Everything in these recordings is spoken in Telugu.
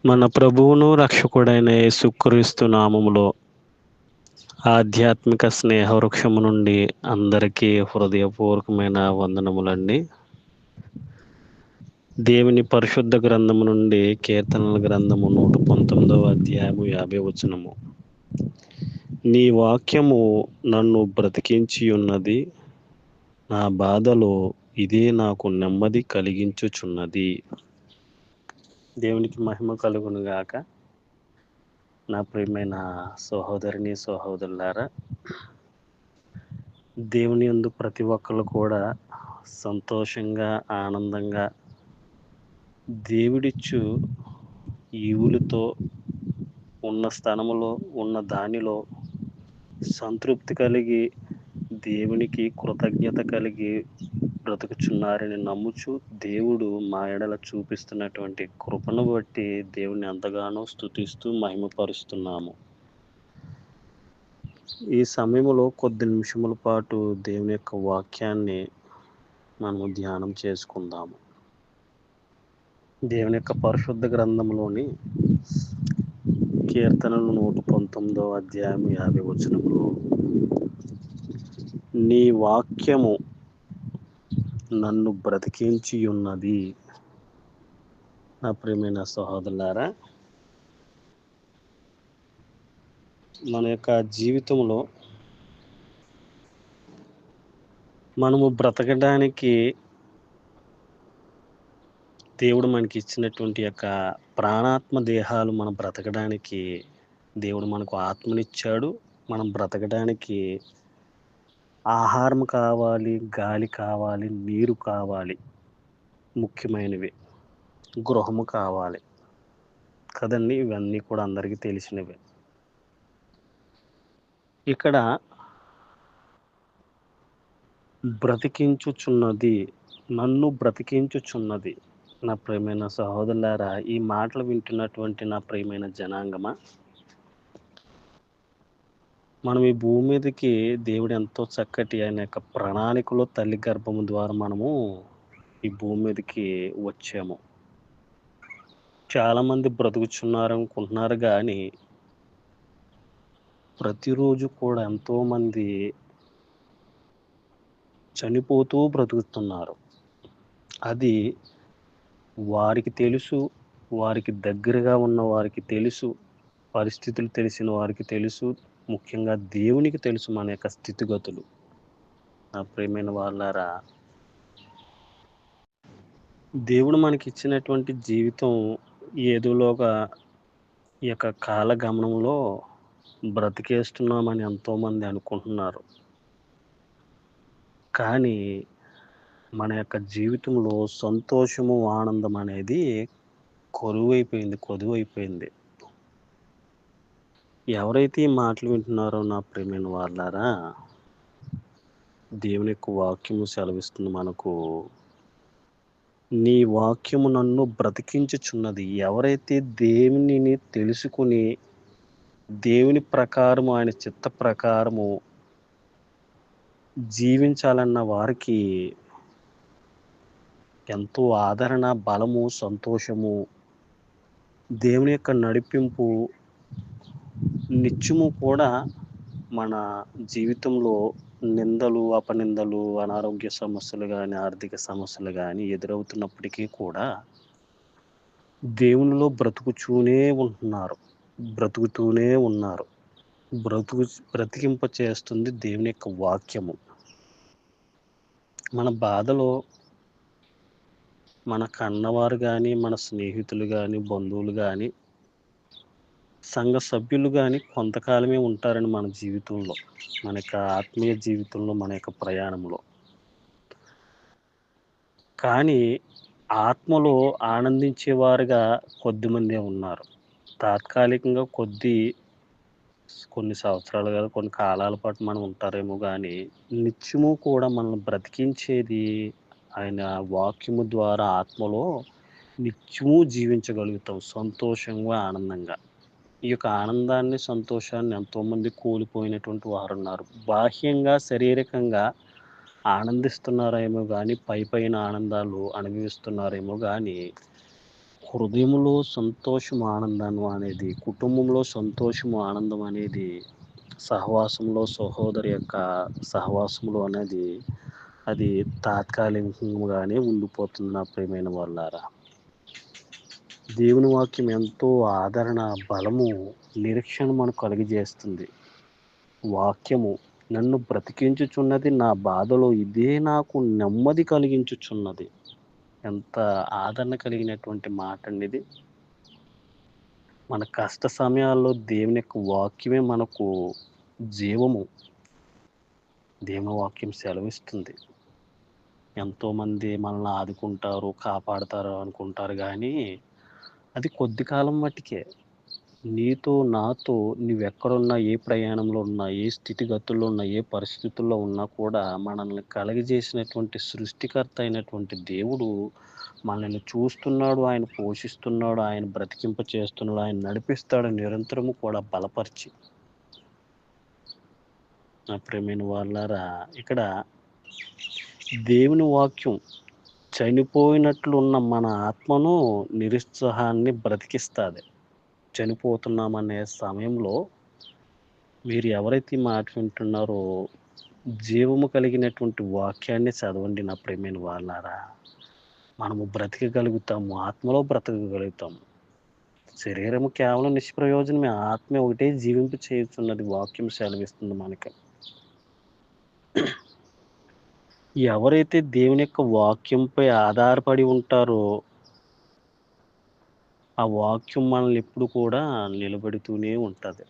మన ప్రభువును రక్షకుడైన యేసుక్రీస్తు నామములో ఆధ్యాత్మిక స్నేహవృక్షము నుండి అందరికీ హృదయపూర్వకమైన వందనములండి. దేవుని పరిశుద్ధ గ్రంథము నుండి కీర్తనల గ్రంథము 119వ అధ్యాయము 50 వచనము. నీ వాక్యము నన్ను బ్రతికించి ఉన్నది, నా బాధలో ఇదే నాకు నెమ్మది కలిగించుచున్నది. దేవునికి మహిమ కలుగును గాక. నా ప్రియమైన సహోదరిని సహోదరులారా, దేవుని యందు ప్రతి ఒక్కరు కూడా సంతోషంగా ఆనందంగా దేవుడిచ్చు ఈవులతో ఉన్న స్థానములో ఉన్న దానిలో సంతృప్తి కలిగి దేవునికి కృతజ్ఞత కలిగి బ్రతుకుచున్నారని నమ్ముచు దేవుడు మా ఎడల చూపిస్తున్నటువంటి కృపను బట్టి దేవుని ఎంతగానో స్తుతిస్తూ మహిమపరుస్తున్నాము. ఈ సమయంలో కొద్ది నిమిషముల పాటు దేవుని యొక్క వాక్యాన్ని మనము ధ్యానం చేసుకుందాము. దేవుని యొక్క పరిశుద్ధ గ్రంథంలోని కీర్తనలు 119వ అధ్యాయం 50 వచనములో, నీ వాక్యము నన్ను బ్రతికించి ఉన్నది. నా ప్రియమైన సహోదరులారా, మన యొక్క జీవితంలో మనము బ్రతకడానికి దేవుడు మనకి ఇచ్చినటువంటి యొక్క ప్రాణాత్మ దేహాలు మనం బ్రతకడానికి దేవుడు మనకు ఆత్మనిచ్చాడు. మనం బ్రతకడానికి ఆహారం కావాలి, గాలి కావాలి, నీరు కావాలి, ముఖ్యమైనవి గృహము కావాలి కదండి. ఇవన్నీ కూడా అందరికీ తెలిసినవే. ఇక్కడ బ్రతికించుచున్నది, నన్ను బ్రతికించుచున్నది. నా ప్రియమైన సహోదరులారా, ఈ మాటలు వింటున్నటువంటి నా ప్రియమైన జనాంగమా, మనం ఈ భూమి మీదకి దేవుడు ఎంతో చక్కటి ఆయన యొక్క ప్రణాళికలో తల్లి గర్భము ద్వారా మనము ఈ భూమి మీదకి వచ్చాము. చాలామంది బ్రతుకుచున్నారు అనుకుంటున్నారు, కానీ ప్రతిరోజు కూడా ఎంతోమంది చనిపోతూ బ్రతుకుతున్నారు. అది వారికి తెలుసు, వారికి దగ్గరగా ఉన్న వారికి తెలుసు, పరిస్థితులు తెలిసిన వారికి తెలుసు, ముఖ్యంగా దేవునికి తెలుసు మన యొక్క స్థితిగతులు. నా ప్రియమైన వాళ్ళారా, దేవుడు మనకి ఇచ్చినటువంటి జీవితం ఏదోలోగా ఈ యొక్క కాలగమనంలో బ్రతికేస్తున్నామని ఎంతోమంది అనుకుంటున్నారు. కానీ మన యొక్క జీవితంలో సంతోషము, ఆనందం అనేది కొదువైపోయింది. ఎవరైతే ఈ మాటలు వింటున్నారో నా ప్రియమైన వాళ్ళారా, దేవుని యొక్క వాక్యము సెలవిస్తుంది మనకు, నీ వాక్యము నన్ను బ్రతికించుచున్నది. ఎవరైతే దేవునిని తెలుసుకుని దేవుని ప్రకారము, ఆయన చిత్త ప్రకారము జీవించాలన్న వారికి ఎంతో ఆదరణ, బలము, సంతోషము, దేవుని యొక్క నడిపింపు నిత్యము కూడా మన జీవితంలో నిందలు, అపనిందలు, అనారోగ్య సమస్యలు కానీ, ఆర్థిక సమస్యలు కానీ ఎదురవుతున్నప్పటికీ కూడా దేవునిలో బ్రతుకుతూనే ఉన్నారు. బ్రతికింప చేస్తుంది దేవుని యొక్క వాక్యము. మన బాధలో మన కన్నవారు కానీ, మన స్నేహితులు కానీ, బంధువులు కానీ, సంఘ సభ్యులు కానీ కొంతకాలమే ఉంటారని మన జీవితంలో, మన యొక్క ఆత్మీయ జీవితంలో, మన యొక్క ప్రయాణంలో. కానీ ఆత్మలో ఆనందించేవారుగా కొద్దిమందే ఉన్నారు. తాత్కాలికంగా కొన్ని సంవత్సరాలు కాదు, కొన్ని కాలాల పాటు మనం ఉంటారేమో, కానీ నిత్యము కూడా మనల్ని బ్రతికించేది ఆయన వాక్యము ద్వారా ఆత్మలో నిత్యము జీవించగలుగుతాం సంతోషంగా, ఆనందంగా. ఈ యొక్క ఆనందాన్ని, సంతోషాన్ని ఎంతోమంది కోల్పోయినటువంటి వారు ఉన్నారు. బాహ్యంగా, శారీరకంగా ఆనందిస్తున్నారేమో కానీ, పైన ఆనందాలు అనుభవిస్తున్నారేమో కానీ, హృదయంలో సంతోషము, ఆనందం అనేది, కుటుంబంలో సంతోషము, ఆనందం అనేది, సహవాసంలో సహోదరి యొక్క సహవాసంలో అనేది అది తాత్కాలికంగానే ఉండిపోతుంది నా ప్రియమైన వాళ్ళారా. దేవుని వాక్యం ఎంతో ఆదరణ, బలము, నిరీక్షణ మనకు కలుగజేస్తుంది. వాక్యము నన్ను బ్రతికించుచున్నది, నా బాధలో ఇదే నాకు నెమ్మది కలిగించుచున్నది. ఎంత ఆదరణ కలిగినటువంటి మాట అండి ఇది. మన కష్ట సమయాల్లో దేవుని యొక్క వాక్యమే మనకు జీవము. దేవుని వాక్యం సెలవిస్తుంది. ఎంతోమంది మనల్ని ఆదుకుంటారు, కాపాడతారు అనుకుంటారు గానీ, అది కొద్ది కాలం మట్టికే. నీతో, నాతో నువ్వెక్కడున్నా, ఏ ప్రయాణంలో ఉన్నా, ఏ స్థితిగతుల్లో ఉన్నా, ఏ పరిస్థితుల్లో ఉన్నా కూడా మనల్ని కలగజేసినటువంటి సృష్టికర్త అయినటువంటి దేవుడు మనల్ని చూస్తున్నాడు, ఆయన పోషిస్తున్నాడు, ఆయన బ్రతికింప చేస్తున్నాడు, ఆయన నడిపిస్తాడు నిరంతరము కూడా బలపరిచి. నా ప్రియమైన వాళ్ళారా, ఇక్కడ దేవుని వాక్యం చనిపోయినట్లు ఉన్న మన ఆత్మను, నిరుత్సాహాన్ని బ్రతికిస్తాది. చనిపోతున్నామనే సమయంలో మీరు ఎవరైతే ఈ మాట వింటున్నారో, జీవము కలిగినటువంటి వాక్యాన్ని చదవండి నా ప్రియమైన వాళ్ళారా. మనము బ్రతికగలుగుతాము, ఆత్మలో బ్రతకగలుగుతాము. శరీరము కేవలం నిష్ప్రయోజనమే. ఆత్మ ఒకటే జీవింప చేయుచున్నది వాక్యం సెలవిస్తుంది మనకి. ఎవరైతే దేవుని యొక్క వాక్యంపై ఆధారపడి ఉంటారో, ఆ వాక్యం మనల్ని ఎప్పుడు కూడా నిలబెడుతూనే ఉంటది.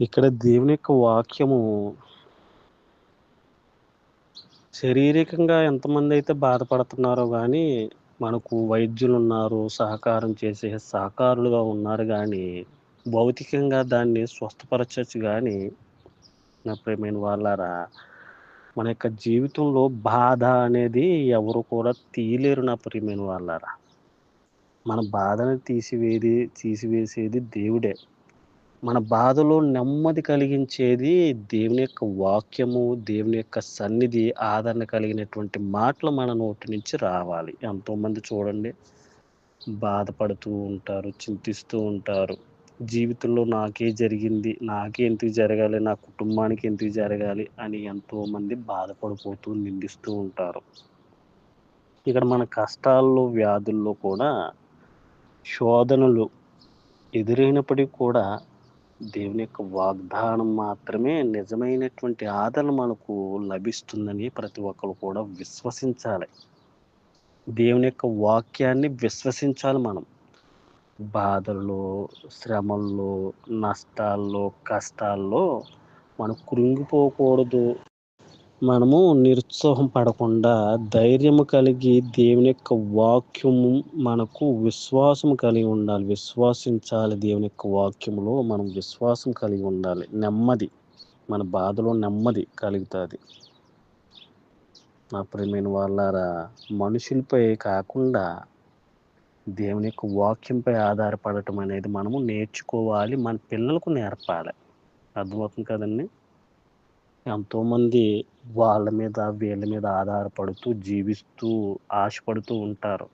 ఇక్కడ దేవుని యొక్క వాక్యము శారీరకంగా ఎంతమందైతే బాధపడుతున్నారో గానీ, మనకు వైద్యులున్నారు, సహకారం చేసే సహకారులుగా ఉన్నారు గానీ, భౌతికంగా దాన్ని స్వస్థపరచొచ్చు గానీ, నా ప్రియమైన వాళ్ళారా, మన యొక్క జీవితంలో బాధ అనేది ఎవరు కూడా తీయలేరు నా ప్రియమైన వాళ్ళారా. మన బాధను తీసివేసేది దేవుడే. మన బాధలో నెమ్మది కలిగించేది దేవుని యొక్క వాక్యము, దేవుని యొక్క సన్నిధి, ఆదరణ కలిగినటువంటి మాటలు మన నోటి నుంచి రావాలి. ఎంతోమంది చూడండి బాధపడుతూ ఉంటారు, చింతిస్తూ ఉంటారు. జీవితంలో నాకే జరిగింది, నాకే ఎందుకు జరగాలి, నా కుటుంబానికి ఎందుకు జరగాలి అని ఎంతోమంది బాధపడిపోతూ, నిందిస్తూ ఉంటారు. ఇక్కడ మన కష్టాల్లో, వ్యాధుల్లో కూడా శోధనలు ఎదురైనప్పటికీ కూడా దేవుని యొక్క వాగ్దానం మాత్రమే నిజమైనటువంటి ఆదరణ మనకు లభిస్తుందని ప్రతి ఒక్కరు కూడా విశ్వసించాలి. దేవుని యొక్క వాక్యాన్ని విశ్వసించాలి మనం. బాధల్లో, శ్రమల్లో, నష్టాల్లో, కష్టాల్లో మనం కృంగిపోకూడదు. మనము నిరుత్సాహం పడకుండా ధైర్యము కలిగి దేవుని యొక్క వాక్యము మనకు విశ్వాసం కలిగి ఉండాలి. విశ్వసించాలి. దేవుని యొక్క వాక్యములో మనం విశ్వాసం కలిగి ఉండాలి. నెమ్మది, మన బాధలో నెమ్మది కలుగుతుంది. నా ప్రియమైన వాళ్ళారా, మనుషులపై కాకుండా దేవుని యొక్క వాక్యంపై ఆధారపడటం అనేది మనము నేర్చుకోవాలి. మన పిల్లలకు నేర్పాలి. అర్థమవుతుంది కదండి. ఎంతోమంది వాళ్ళ మీద, వీళ్ళ మీద ఆధారపడుతూ, జీవిస్తూ, ఆశపడుతూ ఉంటారు.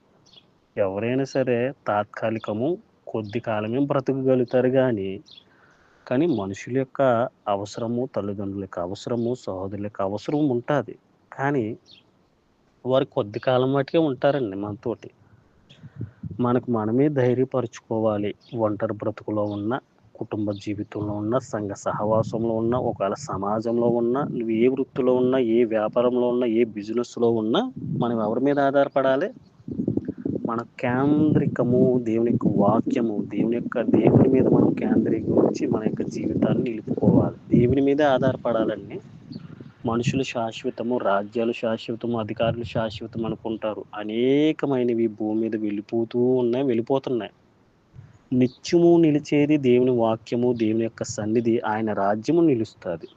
ఎవరైనా సరే తాత్కాలికము, కొద్ది కాలమే బ్రతకగలుగుతారు కానీ మనుషుల యొక్క అవసరము, తల్లిదండ్రుల యొక్క అవసరము, సహోదరుల యొక్క అవసరం ఉంటుంది. కానీ వారు కొద్ది కాలం మట్టుకే ఉంటారండి మనతోటి. మనకు మనమే ధైర్యపరుచుకోవాలి. ఒంటరి బ్రతుకులో ఉన్న, కుటుంబ జీవితంలో ఉన్న, సంఘ సహవాసంలో ఉన్న, ఒకవేళ సమాజంలో ఉన్న, నువ్వు ఏ వృత్తిలో ఉన్నా, ఏ వ్యాపారంలో ఉన్నా, ఏ బిజినెస్‌లో ఉన్నా, మనం ఎవరి మీద ఆధారపడాలి? మన కేంద్రికము దేవుని యొక్క వాక్యము, దేవుని మీద మనం కేంద్రీకరించి మన యొక్క జీవితాన్ని నిలుపుకోవాలి. దేవుని మీదే ఆధారపడాలండి. మనుషులు శాశ్వతము, రాజ్యాలు శాశ్వతము, అధికారులు శాశ్వతం అనుకుంటారు. అనేకమైనవి భూమి మీద వెళ్ళిపోతున్నాయి. నిత్యము నిలిచేది దేవుని వాక్యము, దేవుని యొక్క సన్నిధి, ఆయన రాజ్యము నిలుస్తుంది.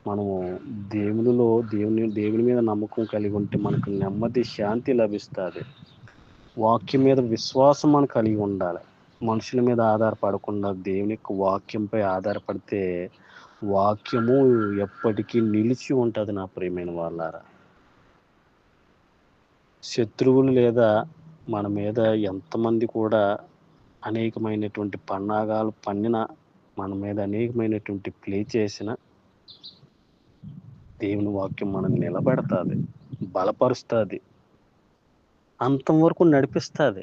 మనము దేవుని మీద నమ్మకం కలిగి ఉంటే మనకు నెమ్మది, శాంతి లభిస్తుంది. వాక్యం మీద విశ్వాసం మనం కలిగి ఉండాలి. మనుషుల మీద ఆధారపడకుండా దేవుని యొక్క వాక్యంపై ఆధారపడితే వాక్యము ఎప్పటికీ నిలిచి ఉంటుంది నా ప్రియమైన వాళ్ళారా. శత్రువులు లేదా మన మీద ఎంతమంది కూడా అనేకమైనటువంటి పన్నాగాలు పన్నిన, మన మీద అనేకమైనటువంటి ప్లే చేసిన, దేవుని వాక్యం మనల్ని నిలబెడతాది, బలపరుస్తాది, అంతం వరకు నడిపిస్తాది.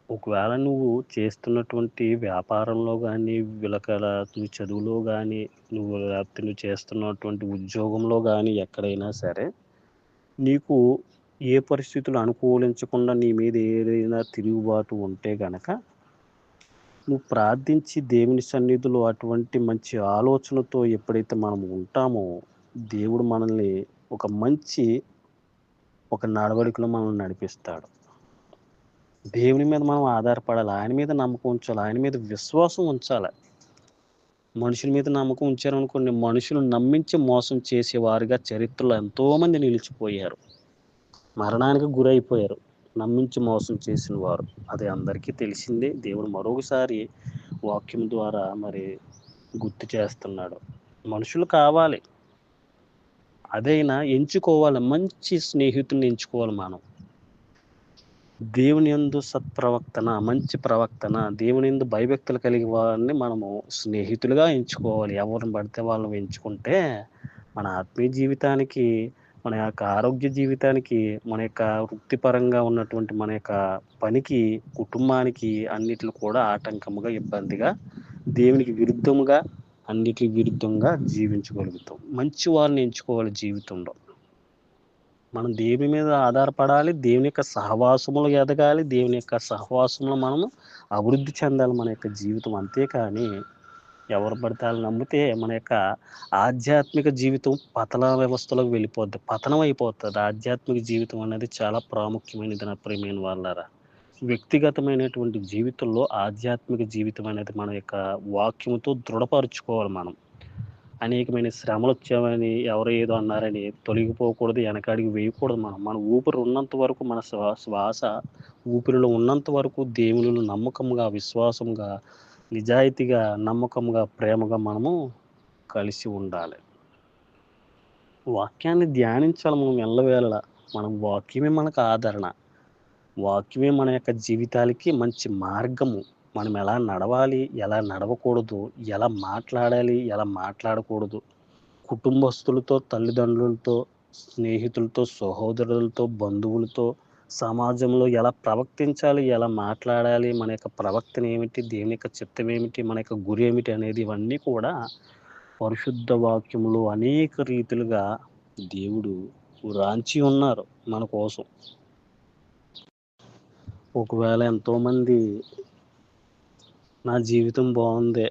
ఒకవేళ నువ్వు చేస్తున్నటువంటి వ్యాపారంలో గానీ, నువ్వు చదువులో గానీ, లేకపోతే నువ్వు చేస్తున్నటువంటి ఉద్యోగంలో గానీ, ఎక్కడైనా సరే, నీకు ఏ పరిస్థితులు అనుకూలించకుండా నీ మీద ఏదైనా తిరుగుబాటు ఉంటే గనక, నువ్వు ప్రార్థించి దేవుని సన్నిధిలో అటువంటి మంచి ఆలోచనతో ఎప్పుడైతే మనం ఉంటామో, దేవుడు మనల్ని ఒక మంచి నడవడికలో మనల్ని నడిపిస్తాడు. దేవుని మీద మనం ఆధారపడాలి. ఆయన మీద నమ్మకం ఉంచాలి. ఆయన మీద విశ్వాసం ఉంచాలి. మనుషుల మీద నమ్మకం ఉంచారనుకోండి, మనుషులు నమ్మించి మోసం చేసేవారుగా చరిత్రలో ఎంతోమంది నిలిచిపోయారు. మరణానికి గురైపోయారు. నమ్మించి మోసం చేసిన వారు. అది అందరికీ తెలిసిందే. దేవుడు మరొకసారి వాక్యం ద్వారా మరి గుర్తు చేస్తున్నాడు. మనుషులు కావాలి. అదైనా ఎంచుకోవాలి. మంచి స్నేహితుల్ని ఎంచుకోవాలి మనం. దేవుని యందు సత్ప్రవర్తన, మంచి ప్రవర్తన, దేవుని యందు భయభక్తులు కలిగిన వారిని మనము స్నేహితులుగా ఎంచుకోవాలి. ఎవరిని పడితే వాళ్ళని ఎంచుకుంటే మన ఆత్మీయ జీవితానికి, మన యొక్క ఆరోగ్య జీవితానికి, మన యొక్క వృత్తిపరంగా ఉన్నటువంటి మన యొక్క పనికి, కుటుంబానికి అన్నిటిలో కూడా ఆటంకముగా, ఇబ్బందిగా, దేవునికి విరుద్ధముగా, అన్నిటికి విరుద్ధంగా జీవించగలుగుతాం. మంచి వారిని ఎంచుకోవాలి జీవితంలో. మనం దేవుని మీద ఆధారపడాలి. దేవుని యొక్క సహవాసములో ఎదగాలి. దేవుని యొక్క సహవాసంలో మనము అభివృద్ధి చెందాలి మన యొక్క జీవితం. అంతేకాని ఎవరు పడితే ఆళ్ళు నమ్మితే మన యొక్క ఆధ్యాత్మిక జీవితం పతన వ్యవస్థలోకి వెళ్ళిపోద్ది. పతనం అయిపోతది. ఆధ్యాత్మిక జీవితం అనేది చాలా ప్రాముఖ్యమైనది నా ప్రియమైన వాళ్ళారా. వ్యక్తిగతమైనటువంటి జీవితంలో ఆధ్యాత్మిక జీవితం అనేది మన యొక్క వాక్యముతో దృఢపరుచుకోవాలి మనం. అనేకమైన శ్రమలొచ్చామని, ఎవరో ఏదో అన్నారని తొలగిపోకూడదు, వెనకడుగు వేయకూడదు మనం. మన ఊపిరి ఉన్నంత వరకు, మన శ్వాస ఊపిరిలో ఉన్నంత వరకు దేవునిలో నమ్మకంగా, విశ్వాసంగా, నిజాయితీగా, నమ్మకంగా, ప్రేమగా మనము కలిసి ఉండాలి. వాక్యాన్ని ధ్యానించాలి మనం ఎల్లవేళలా. వాక్యమే మనకు ఆదరణ. వాక్యమే మన యొక్క జీవితాలకి మంచి మార్గము. మనం ఎలా నడవాలి, ఎలా నడవకూడదు, ఎలా మాట్లాడాలి, ఎలా మాట్లాడకూడదు, కుటుంబస్తులతో, తల్లిదండ్రులతో, స్నేహితులతో, సహోదరులతో, బంధువులతో, సమాజంలో ఎలా ప్రవర్తించాలి, ఎలా మాట్లాడాలి, మన యొక్క ప్రవర్తన ఏమిటి, దేవుని యొక్క చిత్తం ఏమిటి, మన యొక్క గురి ఏమిటి అనేది ఇవన్నీ కూడా పరిశుద్ధ వాక్యములో అనేక రీతులుగా దేవుడు రాంచి ఉన్నారు మన కోసం. ఒకవేళ ఎంతోమంది నా జీవితం బావుందే,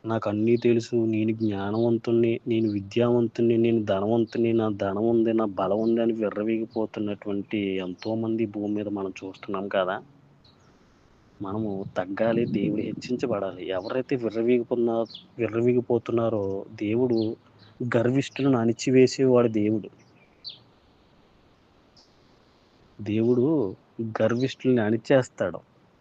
నాకన్నీ తెలుసు, నేను జ్ఞానవంతుడిని, నేను విద్యావంతుడిని, నేను ధనవంతుడిని, నా ధనం ఉంది, నా బలం ఉంది అని విర్రవీగిపోతున్నటువంటి ఎంతోమంది భూమి మీద మనం చూస్తున్నాం కదా! మనము తగ్గాలి, దేవుడు హెచ్చించబడాలి. ఎవరైతే విర్రవీగిపోతున్నారో దేవుడు గర్విష్ఠులను అణిచివేసేవాడు దేవుడు. దేవుడు గర్విష్ఠుల్ని అణిచేస్తాడు.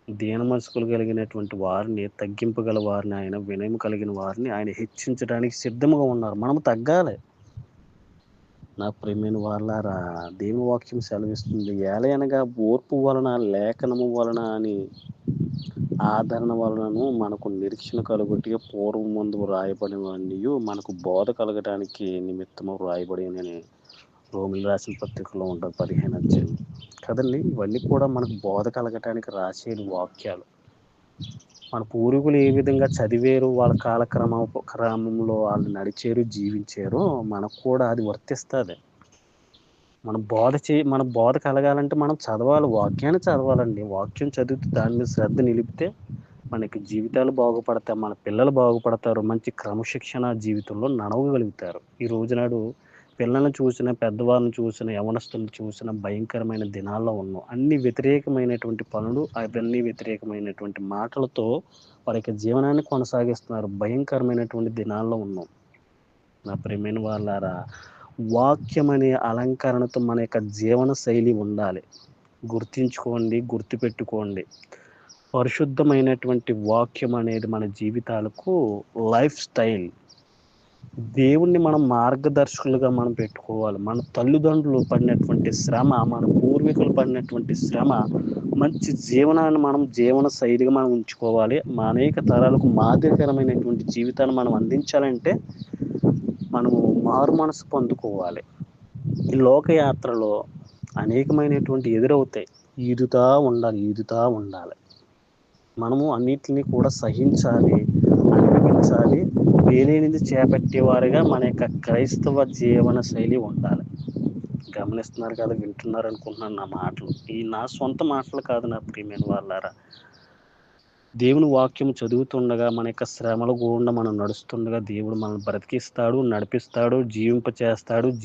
దీన మనస్కులు కలిగినటువంటి వారిని, తగ్గింపు గల వారిని, ఆయన వినయం కలిగిన వారిని ఆయన హెచ్చించడానికి సిద్ధముగా ఉన్నారు. మనము తగ్గాలి. నా ప్రియమైన వాళ్ళారా, దేవుని వాక్యం సెలవిస్తుంది. ఏలయనగా ఓర్పు వలన, లేఖనము వలన అని ఆదరణ వలనను మనకు నిరీక్షణ కలుగుటకు పూర్వమందు వ్రాయబడినవన్నీయు మనకు బోధ కలగడానికి నిమిత్తము వ్రాయబడినని రోమిలు రాసిన పత్రికలో ఉంటుంది 15 అధ్యాయం. కదండీ! ఇవన్నీ కూడా మనకు బోధ కలగటానికి రాసేడు వాక్యాలు. మన పూర్వీకులు ఏ విధంగా చదివారు, వాళ్ళ క్రమంలో వాళ్ళు నడిచారు, జీవించారో మనకు కూడా అది వర్తిస్తది. మన బోధ కలగాలంటే మనం చదవాలి. వాక్యాన్ని చదవాలండి. వాక్యం చదివితే దాని మీద శ్రద్ధ నిలిపితే మనకి జీవితాలు బాగుపడతాయి. మన పిల్లలు బాగుపడతారు. మంచి క్రమశిక్షణ జీవితంలో నడవగలుగుతారు. ఈ రోజునాడు పిల్లల్ని చూసినా, పెద్దవాళ్ళని చూసినా, యవ్వనస్తులను చూసినా భయంకరమైన దినాల్లో ఉన్నాం. అన్ని వ్యతిరేకమైనటువంటి పనులు, అవన్నీ వ్యతిరేకమైనటువంటి మాటలతో వారి యొక్క జీవనాన్ని కొనసాగిస్తున్నారు. భయంకరమైనటువంటి దినాల్లో ఉన్నాం. నా ప్రియమైన వాళ్ళారా, వాక్యం అనే అలంకరణతో మన యొక్క జీవన శైలి ఉండాలి. గుర్తుంచుకోండి, గుర్తుపెట్టుకోండి. పరిశుద్ధమైనటువంటి వాక్యం అనేది మన జీవితాలకు లైఫ్ స్టైల్. దేవుణ్ణి మనం మార్గదర్శకులుగా మనం పెట్టుకోవాలి. మన తల్లిదండ్రులు పడినటువంటి శ్రమ, మన పూర్వీకులు పడినటువంటి శ్రమ మంచి జీవనాన్ని మనం జీవన శైలిగా మనం ఉంచుకోవాలి. అనేక తరాలకు మాదిరికరమైనటువంటి జీవితాన్ని మనం అందించాలంటే మనము మారు మనసు పొందుకోవాలి. ఈ లోకయాత్రలో అనేకమైనటువంటి ఎదురవుతాయి. ఈదుతా ఉండాలి. మనము అన్నిటిని కూడా సహించాలి, అనుభవించాలి. వేలేనిది చేపట్టేవారుగా మన యొక్క క్రైస్తవ జీవన శైలి ఉండాలి. గమనిస్తున్నారు కదా, వింటున్నారు అనుకుంటున్నాను నా మాటలు. ఈ నా సొంత మాటలు కాదు నా ప్రియమైన వాళ్ళారా. దేవుని వాక్యం చదువుతుండగా మన యొక్క శ్రమల గుండా మనం నడుస్తుండగా దేవుడు మనల్ని బ్రతికిస్తాడు, నడిపిస్తాడు,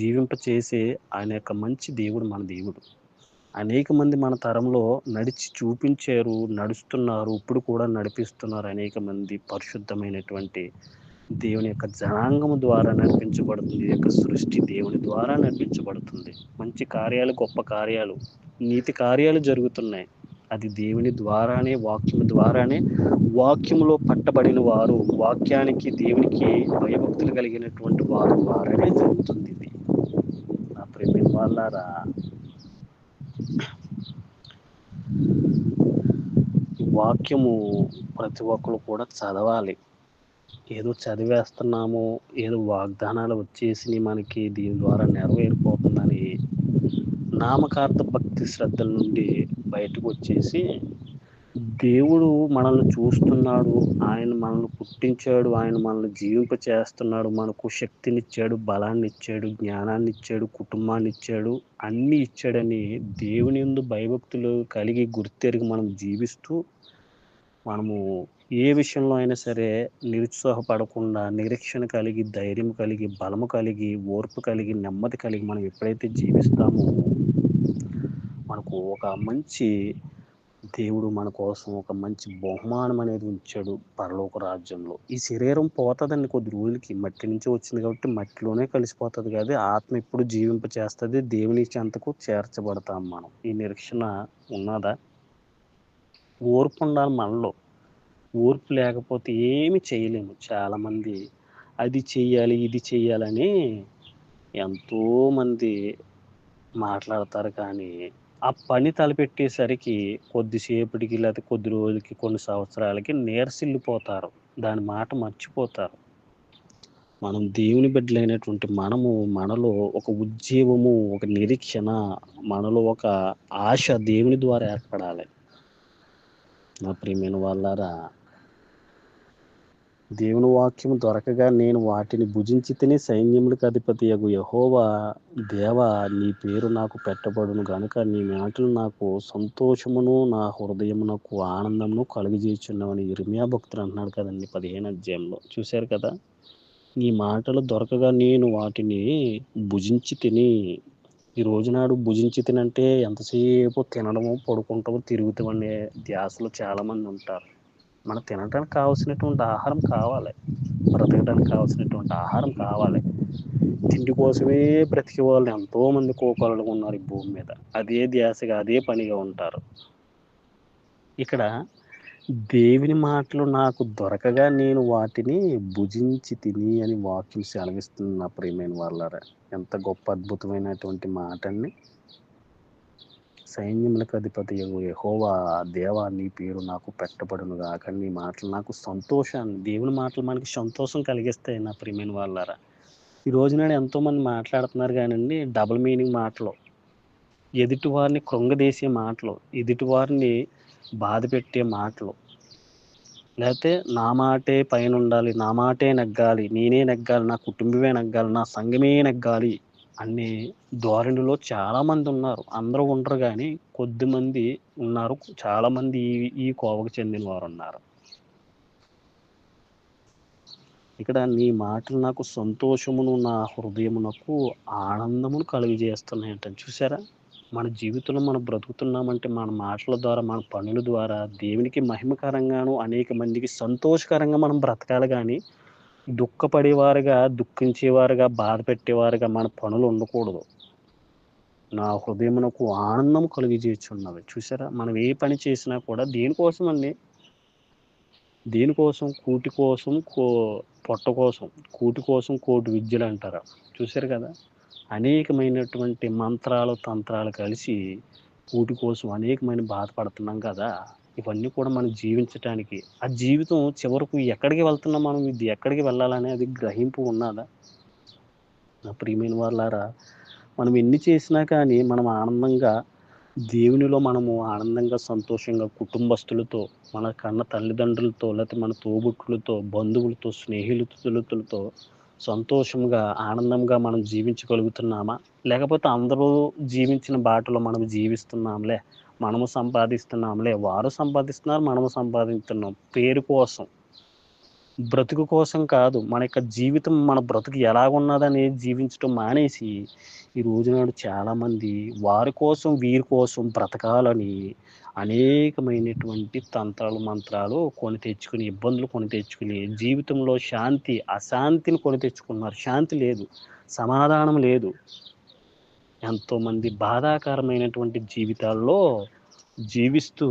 జీవింపచేసే ఆయన యొక్క మంచి దేవుడు మన దేవుడు. అనేక మంది మన తరంలో నడిచి చూపించారు, నడుస్తున్నారు, ఇప్పుడు కూడా నడిపిస్తున్నారు. అనేక మంది పరిశుద్ధమైనటువంటి దేవుని యొక్క జనాంగము ద్వారా నడిపించబడుతుంది. ఈ యొక్క సృష్టి దేవుని ద్వారా నడిపించబడుతుంది. మంచి కార్యాలు, గొప్ప కార్యాలు, నీతి కార్యాలు జరుగుతున్నాయి. అది దేవుని ద్వారానే, వాక్యము ద్వారానే. వాక్యములో పట్టబడిన వారు, వాక్యానికి దేవునికి భయభక్తులు కలిగినటువంటి వారు ద్వారానే జరుగుతుంది ఇది. నా ప్రియమైన వాళ్ళారా, వాక్యము ప్రతి ఒక్కరు కూడా చదవాలి. ఏదో చదివేస్తున్నాము, ఏదో వాగ్దానాలు వచ్చేసి మనకి దీని ద్వారా నెరవేరిపోతుందని నామకార్థ భక్తి శ్రద్ధల నుండి బయటకు వచ్చేసి, దేవుడు మనల్ని చూస్తున్నాడు, ఆయన మనల్ని పుట్టించాడు, ఆయన మనల్ని జీవింపచేస్తున్నాడు, మనకు శక్తినిచ్చాడు, బలాన్నిచ్చాడు, జ్ఞానాన్నిచ్చాడు, కుటుంబాన్నిచ్చాడు, అన్నీ ఇచ్చాడని దేవుని యందు భయభక్తులు కలిగి గుర్తెరిగి మనం జీవిస్తూ, మనము ఏ విషయంలో అయినా సరే నిరుత్సాహపడకుండా, నిరీక్షణ కలిగి, ధైర్యం కలిగి, బలము కలిగి, ఓర్పు కలిగి, నెమ్మది కలిగి మనం ఎప్పుడైతే జీవిస్తామో, మనకు ఒక మంచి దేవుడు మన కోసం ఒక మంచి బహుమానం అనేది ఉంచాడు పరలోక రాజ్యంలో. ఈ శరీరం పోతుందండి కొద్ది రోజులకి, మట్టి నుంచి వచ్చింది కాబట్టి మట్టిలోనే కలిసిపోతుంది. కానీ ఆత్మ ఎప్పుడు జీవింపచేస్తుంది, దేవుని చెంతకు చేర్చబడతాం మనం. ఈ నిరీక్షణ ఉన్నదా? ఓర్పు ఉండాలి మనలో. ఓర్పు లేకపోతే ఏమి చేయలేము. చాలామంది అది చెయ్యాలి, ఇది చెయ్యాలని ఎంతోమంది మాట్లాడతారు, కానీ ఆ పని తలపెట్టేసరికి కొద్దిసేపటికి, లేకపోతే కొద్ది రోజులకి, కొన్ని సంవత్సరాలకి నీరసిల్లిపోతారు. దాని మాట మర్చిపోతారు. మనం దేవుని బిడ్డలైనటువంటి మనము, మనలో ఒక ఉజ్జీవము, ఒక నిరీక్షణ, మనలో ఒక ఆశ దేవుని ద్వారా ఏర్పడాలి. నా ప్రియమైన వాళ్ళారా, దేవుని వాక్యము దొరకగా నేను వాటిని భుజించి తిని, సైన్యములకు అధిపతియగు యెహోవా దేవా, నీ పేరు నాకు పెట్టబడును గనుక నీ మాటలు నాకు సంతోషమును, నా హృదయమునకు ఆనందమును కలుగజేయుచున్నవని ఇర్మీయా భక్తుడు అంటున్నాడు కదండి 15వ అధ్యాయంలో. చూశారు కదా, నీ మాటలు దొరకగా నేను వాటిని భుజించి తిని. ఈ రోజునాడు భుజించి తినంటే ఎంతసేపు తినడము, పడుకుంటాము, తిరుగుతాం అనే ధ్యాసలో చాలామంది ఉంటారు. మనం తినడానికి కావాల్సినటువంటి ఆహారం కావాలి, బ్రతకడానికి కావాల్సినటువంటి ఆహారం కావాలి. తిండి కోసమే బ్రతికే వాళ్ళు ఎంతోమంది కోకొల్లలుగా ఉన్నారు ఈ భూమి మీద. అదే ధ్యాసగా, అదే పనిగా ఉంటారు. ఇక్కడ దేవుని మాటలు నాకు దొరకగా నేను వాటిని భుజించి తిని అని వాక్యం సెలవిస్తుంది. నా ప్రియమైన వాళ్ళారా, ఎంత గొప్ప అద్భుతమైనటువంటి మాట అండి. సైన్యములకు అధిపతియగు యెహోవా దేవా, నీ పేరు నాకు పెట్టబడును గాక. నీ మాటలు నాకు సంతోషాన్ని, దేవుని మాటలు మనకి సంతోషం కలిగిస్తాయి. నా ప్రియమైన వాళ్ళారా, ఈ రోజునాడు ఎంతోమంది మాట్లాడుతున్నారు కానండి డబుల్ మీనింగ్ మాటలు, ఎదుటి వారిని కృంగదీసే మాటలు, ఎదుటి వారిని బాధ పెట్టే మాటలు, లేకపోతే నా మాటే పైన ఉండాలి, నా మాటే నెగ్గాలి, నేనే నెగ్గాలి, నా కుటుంబమే నెగ్గాలి, నా సంఘమే నెగ్గాలి అనే ధోరణిలో చాలామంది ఉన్నారు. అందరూ ఉండరు కానీ కొద్దిమంది ఉన్నారు. చాలామంది ఈ కోవకు చెందిన వారు ఉన్నారు. ఇక్కడ నీ మాటలు నాకు సంతోషమును, నా హృదయమునకు ఆనందమును కలుగజేస్తున్నాయంట. చూసారా, మన జీవితంలో మనం బ్రతుకుతున్నామంటే మన మాటల ద్వారా, మన పనుల ద్వారా దేవునికి మహిమకరంగాను, అనేక మందికి సంతోషకరంగా మనం బ్రతకాలి. కానీ దుఃఖపడేవారుగా, దుఃఖించేవారుగా, బాధ పెట్టేవారుగా మన పనులు ఉండకూడదు. నా హృదయమునకు ఆనందం కలుగజేయుచున్నవి. చూసారా, మనం ఏ పని చేసినా కూడా దేనికోసం అండి? దేనికోసం? కూటి కోసం, పొట్ట కోసం. కూటి కోసం కోటి విద్యలు అంటారు. చూసారు కదా, అనేకమైనటువంటి మంత్రాలు, తంత్రాలు కలిసి కూటి కోసం అనేకమైన బాధపడుతున్నాం కదా! ఇవన్నీ కూడా మనం జీవించటానికి, ఆ జీవితం చివరకు ఎక్కడికి వెళ్తున్నాం మనం, ఇది ఎక్కడికి వెళ్ళాలనేది గ్రహింపు ఉన్నాదా? నా ప్రియమైన వాళ్ళారా, మనం ఎన్ని చేసినా కానీ మనం ఆనందంగా దేవునిలో మనము ఆనందంగా, సంతోషంగా కుటుంబస్తులతో, మన కన్న తల్లిదండ్రులతో, లేతే మన తోబుట్టులతో, బంధువులతో, స్నేహితులతో సంతోషంగా, ఆనందంగా మనం జీవించగలుగుతున్నామా? లేకపోతే అందరూ జీవించిన బాటలో మనం జీవిస్తున్నాంలే, మనము సంపాదిస్తున్నాంలే, వారు సంపాదిస్తున్నారు, మనము సంపాదిస్తున్నాం పేరు కోసం, బ్రతుకు కోసం కాదు. మన యొక్క జీవితం, మన బ్రతుకు ఎలాగున్నదని జీవించటం మానేసి, ఈ రోజునాడు చాలామంది వారి కోసం, వీరి కోసం బ్రతకాలని అనేకమైనటువంటి తంత్రాలు, మంత్రాలు కొని తెచ్చుకొని, ఇబ్బందులు కొని తెచ్చుకొని, జీవితంలో శాంతి, అశాంతిని కొని తెచ్చుకున్నారు. శాంతి లేదు, సమాధానం లేదు. ఎంతోమంది బాధాకరమైనటువంటి జీవితాల్లో జీవిస్తూ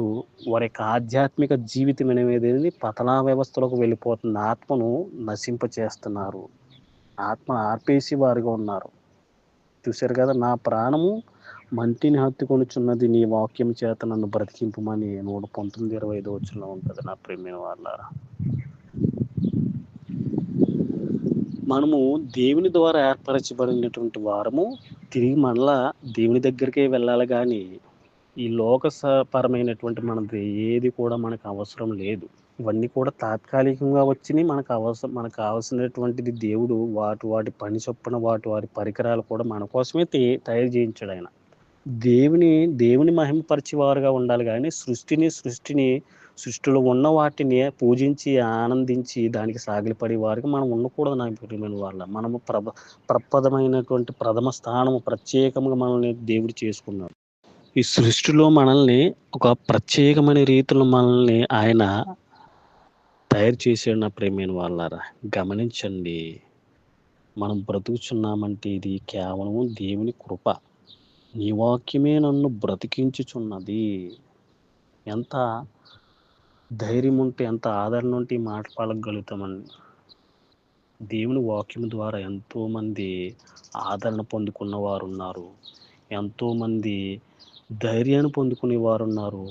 వారి యొక్క ఆధ్యాత్మిక జీవితం అనేది పతనా వ్యవస్థలోకి వెళ్ళిపోతుంది. ఆత్మను నశింపచేస్తున్నారు. ఆత్మ ఆర్పేసి వారిగా ఉన్నారు. చూశారు కదా! నా ప్రాణము మంటిని హత్తుకొనుచున్నది, నీ వాక్యం చేత నన్ను బ్రతికింపుమని 119:25 వచనంలో ఉంటది నా ప్రియమైన వాళ్ళారా. మనము దేవుని ద్వారా ఏర్పరచబడినటువంటి వారము, తిరిగి మరలా దేవుని దగ్గరికే వెళ్ళాలి గానీ, ఈ పరమైనటువంటి మనది ఏది కూడా మనకు అవసరం లేదు. ఇవన్నీ కూడా తాత్కాలికంగా వచ్చినియి. మనకు కావాల్సినటువంటిది దేవుడు వాటి పని చొప్పున వాటి పరికరాలు కూడా మన కోసమే తయారు చేయించాడాయన. దేవుని దేవుని మహిమపరిచేవారుగా ఉండాలి గానీ, సృష్టిలో ఉన్న వాటిని పూజించి, ఆనందించి, దానికి సాగిలపడే వారుగా మనం ఉండకూడదు నా ప్రియమైన వాళ్ళ. మనము ప్రథమ స్థానము ప్రత్యేకంగా మనల్ని దేవుడు చేసుకున్నాడు. ఈ సృష్టిలో మనల్ని ఒక ప్రత్యేకమైన రీతిలో మనల్ని ఆయన తయారు చేసాడు నా ప్రియమైన వాళ్ళారా. గమనించండి. మనం బ్రతుకుచున్నామంటే ఇది కేవలం దేవుని కృప. నీ వాక్యమే నన్ను బ్రతికించుచున్నది. ఎంత ధైర్యం ఉంటే, ఎంత ఆదరణ ఉంటే ఈ మాట పలకగలుగుతామండి. దేవుని వాక్యం ద్వారా ఎంతోమంది ఆదరణ పొందుకున్న వారున్నారు. ఎంతోమంది ధైర్యాన్ని పొందుకునేవారున్నారు.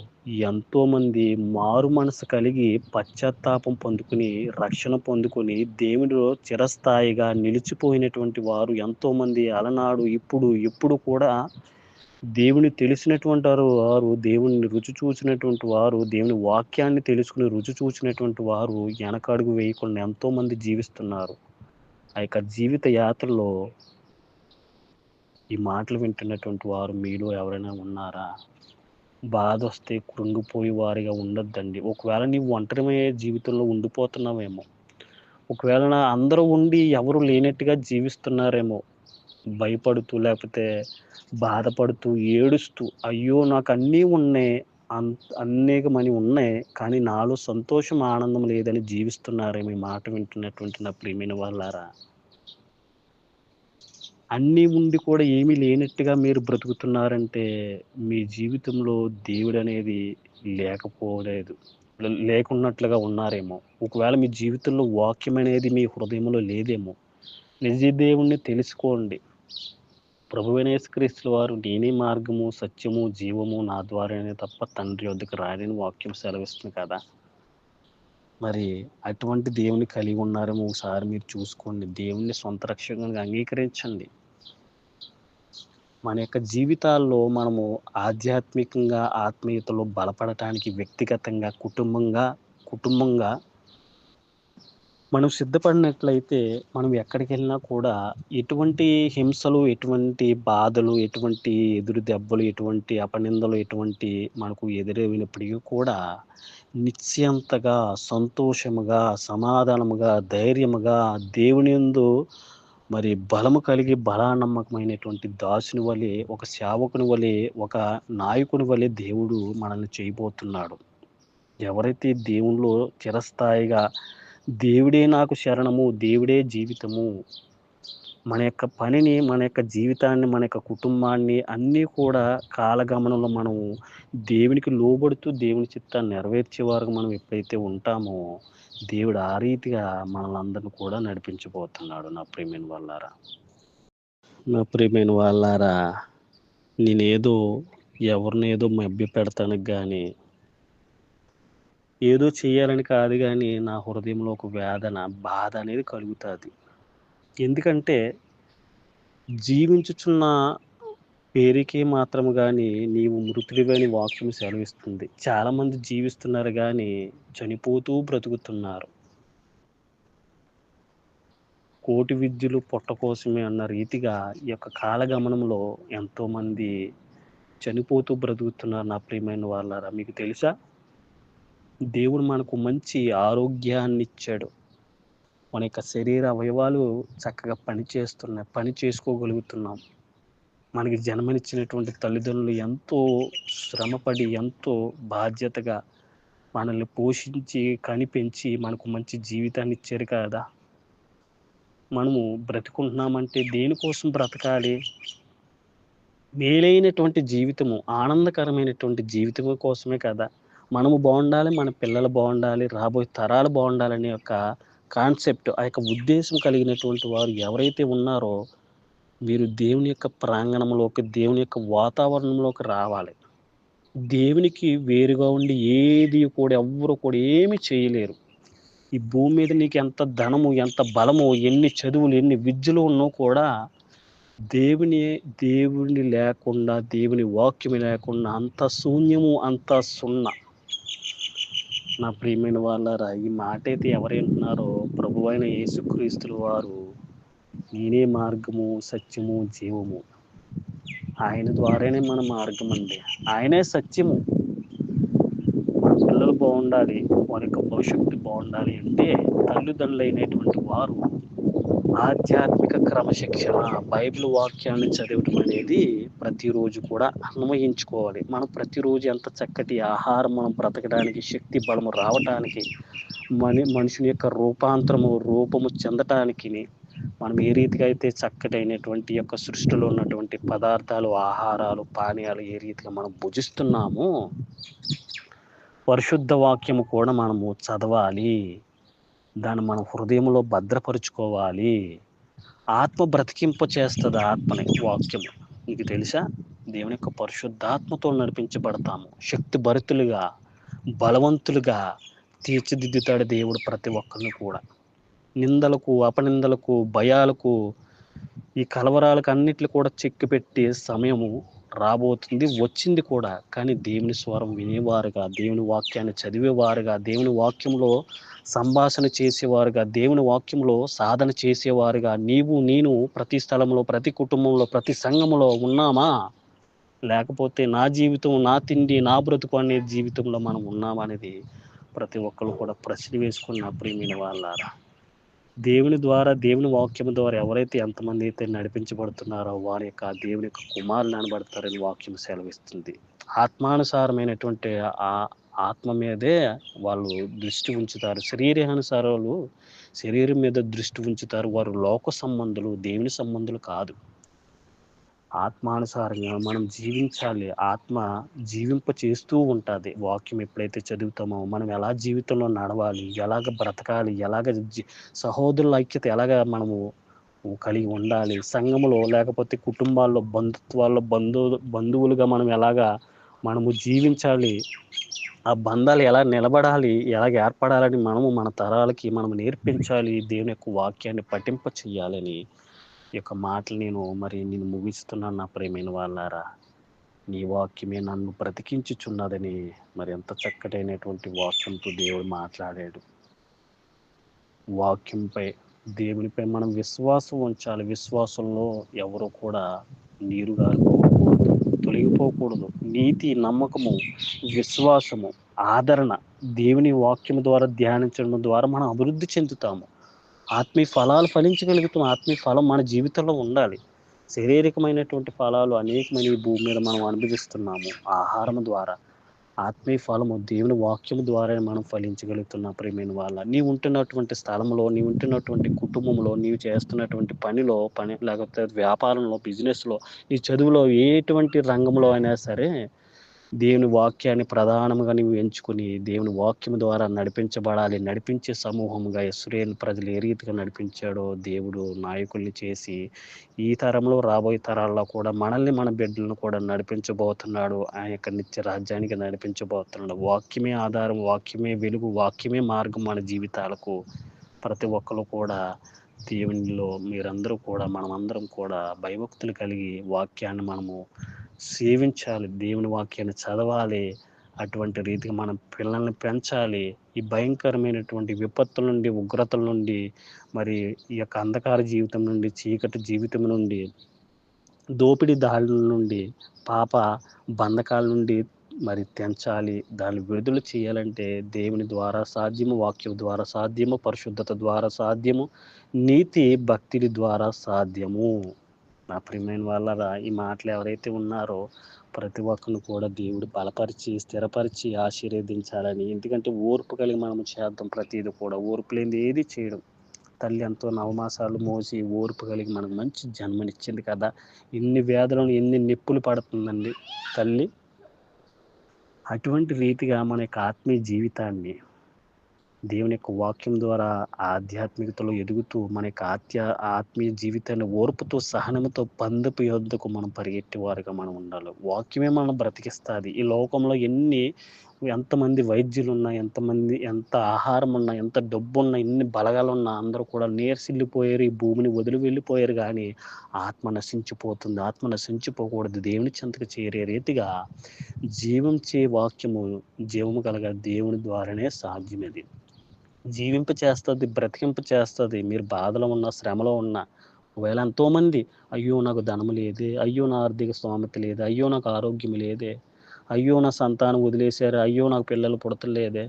ఎంతోమంది మారు మనసు కలిగి పశ్చాత్తాపం పొందుకుని, రక్షణ పొందుకొని, దేవునిలో చిరస్థాయిగా నిలిచిపోయినటువంటి వారు ఎంతోమంది అలనాడు, ఇప్పుడు కూడా దేవుని తెలిసినటువంటి వారు, దేవుని రుచి చూసినటువంటి వారు, దేవుని వాక్యాన్ని తెలుసుకుని రుచి చూసినటువంటి వారు వెనకడుగు వేయకుండా ఎంతోమంది జీవిస్తున్నారు. ఆ యొక్క జీవిత యాత్రలో ఈ మాటలు వింటున్నటువంటి వారు మీలో ఎవరైనా ఉన్నారా? బాధొస్తే కృంగిపోయే వారిగా ఉండొద్దండి. ఒకవేళ నీవు ఒంటరిమయ్యే జీవితంలో ఉండిపోతున్నావేమో. ఒకవేళ అందరూ ఉండి ఎవరు లేనట్టుగా జీవిస్తున్నారేమో. భయపడుతూ, లేకపోతే బాధపడుతూ, ఏడుస్తూ, అయ్యో! నాకన్నీ ఉన్నాయి. అనేకమని ఉన్నాయి. కానీ నాలో సంతోషం, ఆనందం లేదని జీవిస్తున్నారేమో ఈ మాట వింటున్నటువంటి నా ప్రియమైన వాళ్ళారా. అన్నీ ఉండి కూడా ఏమీ లేనట్టుగా మీరు బ్రతుకుతున్నారంటే, మీ జీవితంలో దేవుడనేది లేకపోలేదు. లేకున్నట్లుగా ఉన్నారేమో. ఒకవేళ మీ జీవితంలో వాక్యం అనేది మీ హృదయంలో లేదేమో. నిజ దేవుణ్ణి తెలుసుకోండి. ప్రభువైన యేసుక్రీస్తుల వారు నేనే మార్గము, సత్యము, జీవము, నా ద్వారానే తప్ప తండ్రి వద్దకు రాడని వాక్యం సెలవిస్తుంది కదా! మరి అటువంటి దేవుని కలిగి ఉన్నారేమో ఒకసారి మీరు చూసుకోండి. దేవుణ్ణి సొంత రక్షకునిగా అంగీకరించండి. మన యొక్క జీవితాల్లో మనము ఆధ్యాత్మికంగా, ఆత్మీయతలో బలపడటానికి వ్యక్తిగతంగా, కుటుంబంగా మనం సిద్ధపడినట్లయితే మనం ఎక్కడికెళ్ళినా కూడా ఎటువంటి హింసలు, ఎటువంటి బాధలు, ఎటువంటి ఎదురు దెబ్బలు, ఎటువంటి అపనిందలు, ఎటువంటి మనకు ఎదురైనప్పటికీ కూడా నిశ్చయంతగా, సంతోషముగా, సమాధానముగా, ధైర్యముగా దేవునియందు మరి బలము కలిగి నమ్మకమైనటువంటి దాసుని వలె, ఒక సేవకుని వలె, ఒక నాయకుని వలె దేవుడు మనల్ని చేయబోతున్నాడు. ఎవరైతే దేవునిలో చిరస్థాయిగా దేవుడే నాకు శరణము, దేవుడే జీవితము, మన యొక్క పనిని, మన యొక్క జీవితాన్ని, మన యొక్క కుటుంబాన్ని అన్నీ కూడా కాలగమనంలో మనము దేవునికి లోబడుతూ దేవుని చిత్తాన్ని నెరవేర్చేవారుగా మనం ఎప్పుడైతే ఉంటామో, దేవుడు ఆ రీతిగా మనల్ని అందరిని కూడా నడిపించబోతున్నాడు నా ప్రియమైన వాళ్ళారా. నా ప్రియమైన వాళ్ళారా, నేనేదో ఎవరిని ఏదో మభ్యపెడతానికి గానీ, ఏదో చేయాలని కాదు గానీ, నా హృదయంలో ఒక వేదన, బాధ అనేది కలుగుతాది. ఎందుకంటే, జీవించుచున్న పేరుకే మాత్రము గానీ, నీవు మృతుడివని వాక్యం సెలవిస్తుంది. చాలామంది జీవిస్తున్నారు గానీ, చనిపోతూ బ్రతుకుతున్నారు. కోటి విద్యలు పొట్ట కోసమే అన్న రీతిగా ఈ యొక్క కాలగమనంలో ఎంతోమంది చనిపోతూ బ్రతుకుతున్నారు నా ప్రియమైన వాళ్ళారా. మీకు తెలుసా? దేవుడు మనకు మంచి ఆరోగ్యాన్నిచ్చాడు. మన యొక్క శరీర అవయవాలు చక్కగా పనిచేస్తున్నాయి. పని చేసుకోగలుగుతున్నాం. మనకి జన్మనిచ్చినటువంటి తల్లిదండ్రులు ఎంతో శ్రమపడి, ఎంతో బాధ్యతగా మనల్ని పోషించి, కనిపెంచి మనకు మంచి జీవితాన్ని ఇచ్చారు కదా! మనము బ్రతికుంటున్నామంటే దేనికోసం బ్రతకాలి? మేలైనటువంటి జీవితము, ఆనందకరమైనటువంటి జీవితము కోసమే కదా! మనము బావుండాలి, మన పిల్లలు బావుండాలి, రాబోయే తరాలు బావుండాలనే యొక్క కాన్సెప్ట్, ఆ యొక్క ఉద్దేశ్యం కలిగినటువంటి వారు ఎవరైతే ఉన్నారో, వీరు దేవుని యొక్క ప్రాంగణంలోకి, దేవుని యొక్క వాతావరణంలోకి రావాలి. దేవునికి వేరుగా ఉండి ఏది కూడా ఎవ్వరు కూడా ఏమి చేయలేరు. ఈ భూమి మీద నీకెంత ధనము, ఎంత బలము, ఎన్ని చదువులు, ఎన్ని విద్యలు ఉన్నో కూడా దేవుని దేవుని లేకుండా, దేవుని వాక్యము లేకుండా అంత శూన్యము, అంత సున్నా. నా ప్రియమైన వాళ్ళారా, ఈ మాటైతే ఎవరైంటున్నారో ప్రభువైన యేసుక్రీస్తుల వారు, నేనే మార్గము, సత్యము, జీవము. ఆయన ద్వారానే మన మార్గమండి. ఆయనే సత్యము. మన పిల్లలు బావుండాలి, వారి యొక్క భవిష్యత్తు బావుండాలి అంటే తల్లిదండ్రులైనటువంటి వారు ఆధ్యాత్మిక క్రమశిక్షణ, బైబిల్ వాక్యాన్ని చదవటం అనేది ప్రతిరోజు కూడా అన్వయించుకోవాలి. మనం ప్రతిరోజు ఎంత చక్కటి ఆహారం మనం బ్రతకడానికి, శక్తి బలము రావటానికి, మనుషుని యొక్క రూపము చెందటానికిని, మనం ఏ రీతిగా అయితే చక్కటైనటువంటి యొక్క సృష్టిలో ఉన్నటువంటి పదార్థాలు, ఆహారాలు, పానీయాలు ఏ రీతిగా మనం భుజిస్తున్నామో, పరిశుద్ధ వాక్యము కూడా మనము చదవాలి. దాన్ని మన హృదయంలో భద్రపరుచుకోవాలి. ఆత్మ బ్రతికింప చేస్తది ఆత్మని వాక్యము. మీకు తెలుసా? దేవుని యొక్క పరిశుద్ధాత్మతో నడిపించబడతాము. శక్తిభరితులుగా, బలవంతులుగా తీర్చిదిద్దుతాడు దేవుడు ప్రతి ఒక్కరిని కూడా. నిందలకు, అపనిందలకు, భయాలకు, ఈ కలవరాలకు అన్నిట్లు కూడా చెక్ పెట్టే సమయము రాబోతుంది. వచ్చింది కూడా. కానీ దేవుని స్వరం వినేవారుగా, దేవుని వాక్యాన్ని చదివేవారుగా, దేవుని వాక్యంలో సంభాషణ చేసేవారుగా, దేవుని వాక్యంలో సాధన చేసేవారుగా నీవు, నేను ప్రతి స్థలంలో, ప్రతి కుటుంబంలో, ప్రతి సంఘములో ఉన్నామా? లేకపోతే నా జీవితం, నా తిండి, నా బ్రతుకు అనే జీవితంలో మనం ఉన్నామా అనేది ప్రతి ఒక్కరు కూడా ప్రశ్న వేసుకుని నా ప్రియమైన వాళ్ళారా. దేవుని ద్వారా, దేవుని వాక్యం ద్వారా ఎవరైతే ఎంతమంది అయితే నడిపించబడుతున్నారో వారి యొక్క దేవుని యొక్క కుమారులు అనబడతారని వాక్యం సెలవిస్తుంది. ఆత్మానుసారమైనటువంటి ఆ ఆత్మ మీదే వాళ్ళు దృష్టి ఉంచుతారు. శరీరానుసారాలు శరీరం మీద దృష్టి ఉంచుతారు. వారు లోక సంబంధులు, దేవుని సంబంధులు కాదు. ఆత్మానుసారంగా మనం జీవించాలి. ఆత్మ జీవింప చేస్తూ ఉంటుంది. వాక్యం ఎప్పుడైతే చదువుతామో మనం ఎలా జీవితంలో నడవాలి, ఎలాగ బ్రతకాలి, ఎలాగ సహోదరుల ఐక్యత ఎలాగ మనము కలిగి ఉండాలి, సంఘములో లేకపోతే కుటుంబాల్లో, బంధుత్వాల్లో బంధువులుగా మనం ఎలాగా మనము జీవించాలి, ఆ బంధాలు ఎలా నిలబడాలి, ఎలాగ ఏర్పడాలని మనము మన తరాలకి మనం నేర్పించాలి. దేవుని యొక్క వాక్యాన్ని పఠింప చేయాలని ఈ యొక్క మాటలు నేను ముగిస్తున్నాను నా ప్రియమైన వాళ్ళారా. నీ వాక్యమే నన్ను బ్రతికించుచున్నదని మరి ఎంత చక్కటైనటువంటి వాక్యంతో దేవుడు మాట్లాడాడు. వాక్యంపై, దేవునిపై మనం విశ్వాసం ఉంచాలి. విశ్వాసంలో ఎవరు కూడా నీరు గారిపోకూడదు, తొలగిపోకూడదు. నీతి, నమ్మకము, విశ్వాసము, ఆదరణ దేవుని వాక్యం ద్వారా ధ్యానించడం ద్వారా మనం అభివృద్ధి చెందుతాము. ఆత్మీయ ఫలాలు ఫలించగలుగుతాం. ఆత్మీయ ఫలం మన జీవితంలో ఉండాలి. శారీరకమైనటువంటి ఫలాలు అనేకమైన ఈ భూమి మీద మనం అనుభవిస్తున్నాము ఆహారం ద్వారా. ఆత్మీయ ఫలము దేవుని వాక్యము ద్వారా మనం ఫలించగలుగుతున్నాం ప్రియమైన వాళ్ళ. నీవు ఉంటున్నటువంటి స్థలంలో, నీవు ఉంటున్నటువంటి కుటుంబంలో, నీవు చేస్తున్నటువంటి పని లేకపోతే వ్యాపారంలో, బిజినెస్లో, నీ చదువులో, ఎటువంటి రంగంలో అయినా సరే దేవుని వాక్యాన్ని ప్రధానంగా నీవు ఎంచుకొని, దేవుని వాక్యం ద్వారా నడిపించబడాలి. నడిపించే సమూహంగా ఇశ్రాయేలు ప్రజలు ఏ రీతిగా నడిపించాడో దేవుడు నాయకుల్ని చేసి, ఈ తరంలో రాబోయే తరాల్లో కూడా మనల్ని, మన బిడ్డలను కూడా నడిపించబోతున్నాడు. ఆయన యొక్క నిత్య రాజ్యానికి నడిపించబోతున్నాడు. వాక్యమే ఆధారం, వాక్యమే వెలుగు, వాక్యమే మార్గం మన జీవితాలకు. ప్రతి ఒక్కరు కూడా దేవునిలో మీరందరూ కూడా మనమందరం కూడా భయభక్తులు కలిగి వాక్యాన్ని మనము సేవించాలి. దేవుని వాక్యాన్ని చదవాలి. అటువంటి రీతిగా మనం పిల్లల్ని పెంచాలి. ఈ భయంకరమైనటువంటి విపత్తుల నుండి, ఉగ్రతల నుండి, మరి ఈ యొక్క అంధకార జీవితం నుండి, చీకటి జీవితం నుండి, దోపిడీ దాడుల నుండి, పాప బంధకాల నుండి మరి తెంచాలి. దాన్ని విడుదల చేయాలంటే దేవుని ద్వారా సాధ్యము, వాక్యం ద్వారా సాధ్యము, పరిశుద్ధత ద్వారా సాధ్యము, నీతి భక్తుల ద్వారా సాధ్యము. నా ప్రియమైన వాళ్ళరా, ఈ మాటలు ఎవరైతే ఉన్నారో ప్రతి ఒక్కరిని కూడా దేవుడు బలపరిచి, స్థిరపరిచి ఆశీర్వదించాలని. ఎందుకంటే ఓర్పు కలిగి మనం చేద్దాం ప్రతీది కూడా. ఓర్పు లేనిది ఏది చేయడం. తల్లి ఎంతో నవమాసాలు మోసి ఓర్పు కలిగి మనకు మంచి జన్మనిచ్చింది కదా! ఎన్ని వేదనలు, ఎన్ని నొప్పులు పడుతుందండి తల్లి. అటువంటి రీతిగా మన యొక్క ఆత్మీయ జీవితాన్ని దేవుని యొక్క వాక్యం ద్వారా ఆధ్యాత్మికతలో ఎదుగుతూ మన యొక్క ఆత్మీయ జీవితాన్ని ఓర్పుతో, సహనముతో పందెపు యొద్దకు మనం పరిగెట్టేవారుగా మనం ఉండాలి. వాక్యమే మనం బ్రతికిస్తది. ఈ లోకంలో ఎంతమంది వైద్యులున్నా, ఎంత ఆహారం ఉన్నా, ఎంత డబ్బున్నా, ఎన్ని బలగాలున్నా అందరూ కూడా నీరసిల్లిపోయారు. ఈ భూమిని వదిలి వెళ్ళిపోయారు గానీ, ఆత్మ నశించిపోతుంది. ఆత్మ నశించిపోకూడదు. దేవుని చెంతకు చేరే రీతిగా జీవించే వాక్యము, జీవము కలగ దేవుని ద్వారానే సాధ్యమది. జీవింప చేస్తది, బ్రతికింప చేస్తది. మీరు బాధలో ఉన్నా, శ్రమలో ఉన్నా, ఒకవేళ ఎంతోమంది అయ్యో! నాకు ధనము లేదే, అయ్యో! నా ఆర్థిక స్తోమత లేదే, అయ్యో! నాకు ఆరోగ్యం లేదే, అయ్యో! నా సంతానం వదిలేశారు, అయ్యో! నాకు పిల్లలు పుడతలేదే,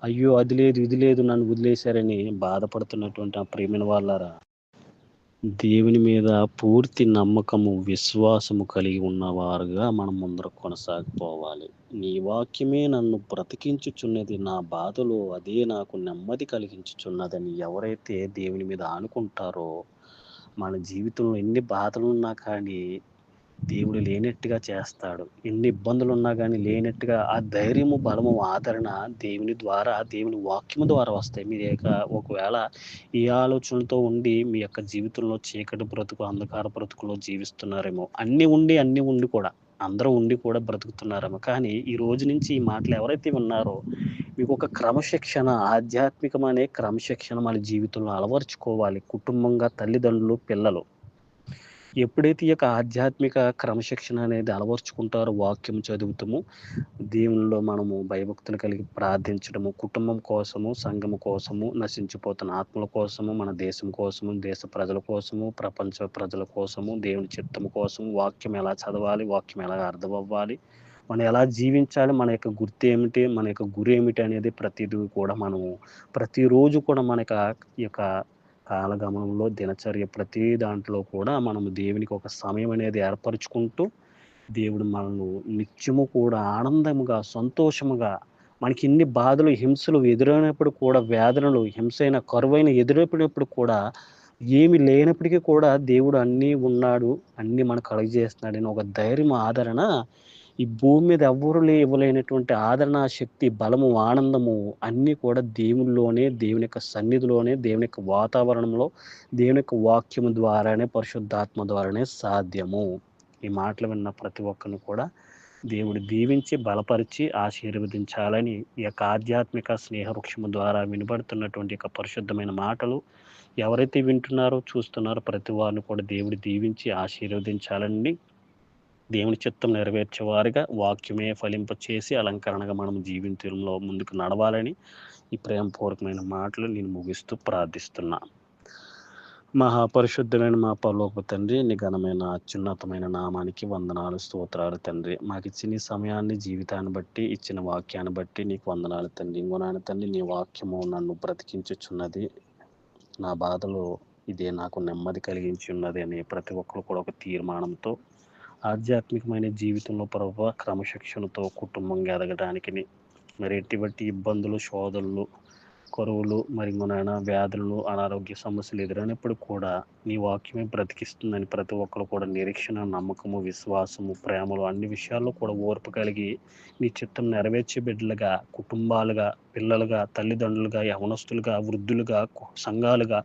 అయ్యో! అది లేదు, ఇది లేదు నన్ను వదిలేశారని బాధపడుతున్నటువంటి ఆ ప్రియమైన వాళ్ళారా, దేవుని మీద పూర్తి నమ్మకము, విశ్వాసము కలిగి ఉన్నవారుగా మనం ముందరకు కొనసాగిపోవాలి. నీ వాక్యమే నన్ను బ్రతికించుచున్నది. నా బాధలో అదే నాకు నెమ్మది కలిగించుచున్నదని ఎవరైతే దేవుని మీద ఆనుకుంటారో, మన జీవితంలో ఎన్ని బాధలున్నా కానీ దేవుడు లేనట్టుగా చేస్తాడు. ఎన్ని ఇబ్బందులున్నా గానీ లేనట్టుగా ఆ ధైర్యము, బలము, ఆదరణ దేవుని ద్వారా, దేవుని వాక్యము ద్వారా వస్తాయి. ఒకవేళ ఈ ఆలోచనలతో ఉండి మీ యొక్క జీవితంలో చీకటి బ్రతుకు, అంధకార బ్రతుకులో జీవిస్తున్నారేమో. అన్నీ ఉండి కూడా అందరూ ఉండి కూడా బ్రతుకుతున్నారేమో. కానీ ఈ రోజు నుంచి ఈ మాటలు ఎవరైతే విన్నారో మీకొక క్రమశిక్షణ, ఆధ్యాత్మికమనే క్రమశిక్షణ మన జీవితంలో అలవరుచుకోవాలి. కుటుంబంగా తల్లిదండ్రులు, పిల్లలు. ఎప్పుడైతే ఈ యొక్క ఆధ్యాత్మిక క్రమశిక్షణ అనేది అలవరుచుకుంటారో, వాక్యం చదువుతామో, దేవునిలో మనము భయభక్తులు కలిగి ప్రార్థించడము, కుటుంబం కోసము, సంఘము కోసము, నశించిపోతున్న ఆత్మల కోసము, మన దేశం కోసము, దేశ ప్రజల కోసము, ప్రపంచ ప్రజల కోసము, దేవుని చిత్తము కోసం, వాక్యం ఎలా చదవాలి, వాక్యం ఎలా అర్థమవ్వాలి, మనం ఎలా జీవించాలి, మన యొక్క గుర్తేమిటి, మన యొక్క గురేమిటి అనేది ప్రతిదీ కూడా మనము ప్రతిరోజు కూడా ఈ యొక్క కాలగమనంలో దినచర్య ప్రతి దాంట్లో కూడా మనము దేవునికి ఒక సమయం అనేది ఏర్పరుచుకుంటూ, దేవుడు మనల్ని నిత్యము కూడా ఆనందముగా, సంతోషముగా మనకి ఇన్ని బాధలు, హింసలు ఎదురైనప్పుడు కూడా, వేదనలు, హింసైన, కరువైన ఎదురైనప్పుడు కూడా, ఏమి లేనప్పటికీ కూడా దేవుడు అన్నీ ఉన్నాడు, అన్నీ మనకు కలుగజేస్తున్నాడని ఒక ధైర్యం, ఆదరణ ఈ భూమి మీద ఎవ్వరు ఇవ్వలేనటువంటి ఆదరణ, శక్తి, బలము, ఆనందము అన్నీ కూడా దేవునిలోనే, దేవుని యొక్క సన్నిధిలోనే, దేవుని యొక్క వాతావరణంలో, దేవుని యొక్క వాక్యము ద్వారానే, పరిశుద్ధాత్మ ద్వారానే సాధ్యము. ఈ మాటలు విన్న ప్రతి ఒక్కరిని కూడా దేవుడు దీవించి, బలపరిచి, ఆశీర్వదించాలని ఈ యొక్క ఆధ్యాత్మిక స్నేహ వృక్షము ద్వారా వినబడుతున్నటువంటి యొక్క పరిశుద్ధమైన మాటలు ఎవరైతే వింటున్నారో, చూస్తున్నారో ప్రతి వారిని కూడా దేవుడు దీవించి ఆశీర్వదించాలని, దేవుని చిత్తం నెరవేర్చేవారుగా వాక్యమే ఫలింపచేసి అలంకరణగా మనం జీవితంలో ముందుకు నడవాలని ఈ ప్రేమపూర్వకమైన మాటలు నేను ముగిస్తూ ప్రార్థిస్తున్నా. మహాపరిశుద్ధమైన మా పరలోకపు తండ్రి, నీ ఘనమైన అత్యున్నతమైన నామానికి వందనాలు, స్తోత్రాలు తండ్రి. మాకు ఇచ్చిన ఈ సమయాన్ని, జీవితాన్ని బట్టి, ఇచ్చిన వాక్యాన్ని బట్టి నీకు వందనాలు తండ్రి. ఇంకో నాయన తండ్రి, నీ వాక్యము నన్ను బ్రతికించుచున్నది, నా బాధలో ఇదే నాకు నెమ్మది కలిగించి ఉన్నది అని ప్రతి ఒక్కరు కూడా ఒక తీర్మానంతో ఆధ్యాత్మికమైన జీవితంలో ప్రభువా క్రమశిక్షణతో కుటుంబంగా ఎదగడానికి మరి ఎటువంటి ఇబ్బందులు, శోధనలు కరువులు మరి నాయన వ్యాధులు, అనారోగ్య సమస్యలు ఎదురైనప్పుడు కూడా నీ వాక్యమే బ్రతికిస్తుందని ప్రతి ఒక్కరు కూడా నిరీక్షణ, నమ్మకము, విశ్వాసము, ప్రేమలు అన్ని విషయాల్లో కూడా ఓర్పు కలిగి నీ చిత్తం నెరవేర్చే బిడ్డలుగా, కుటుంబాలుగా, పిల్లలుగా, తల్లిదండ్రులుగా, యవనస్తులుగా, వృద్ధులుగా, సంఘాలుగా